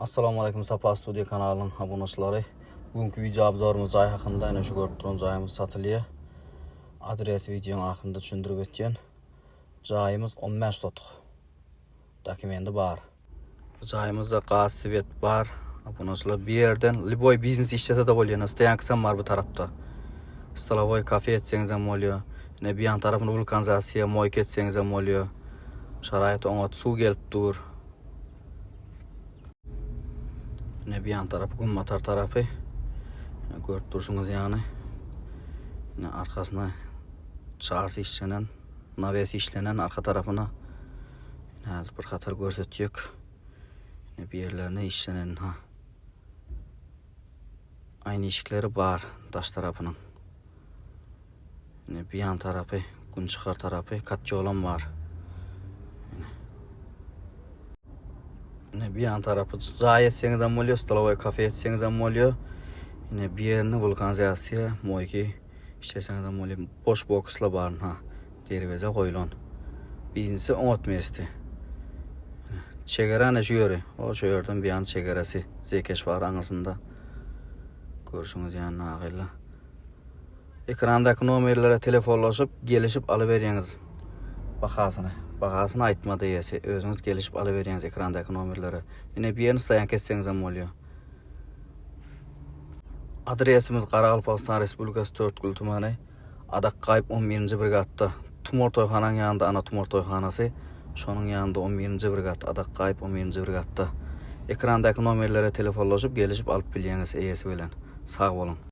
Assalamu alaikum Sapa Studio kanalının abunachilari. Bugünkü video abzorumuz joy haqida, ana shu ko'rib turgan joyimiz satılıyor. Adres videonun axırında tushuntirib o'tgan. Joyimiz 15 sotuq. Dokumenti bar. Joyimizda gaz, svet bar. Abunachilar bu yerdan liboy biznes ishlatadi bo'lgan. Istayansan mar bu tarafda. Stolovoy kafe etsangiz ham bo'ladi. Ne bu yan tarafini vulkanizatsiya, moyka etsangiz ham bo'ladi. Sharoit o'ngat suv kelib tur. Ne bir yan tarafı Gummatar tarafı. Ne görüp dursunuz yani. Ne arkasına çarşı işlenen, navesi işlenen arka tarafına. Ne az bir katar görsetiyor. Ne bir yerlerine işlenen ha. Aynı ışıkları var taş tarafının. Ne bir yan tarafı, gün çıkar tarafı, kat yolum var. Yine bir yan tarafı zay etseniz hem oluyor, stolovoy kafe etseniz hem oluyor. Yine bir yerini vulkanizatsiya, moyki işleseniz hem oluyor. Boş boksla barın ha. Deriveze koyulun. Bizincisi unutmayızdı. Çegara ne şu yörü? O şu yörden bir yan çegarası. Zekeş var anasında. Görüşünüz yani ağıyla. Ekrandaki numarlara telefonlaşıp gelişip alıveriniz. Bakasını aytmadı yesi. Özünüz gelişip alıveriniz ekrandaki numarlara. Yine bir yerini isteyen kesseniz hem oluyor. Adresimiz Qaraqalpaqistan Respublikası Törtgül tumanı. Adaqqayıp 11. brigadda. Tumor toyxananın yanında ana tumor toyxanası. Şonun yanında 11. brigad. Adaqqayıp 11. brigadda. Ekrandaki numarlara telefonlaşıp gelişip alıp biliniz eyesi bilen. Sağ olun.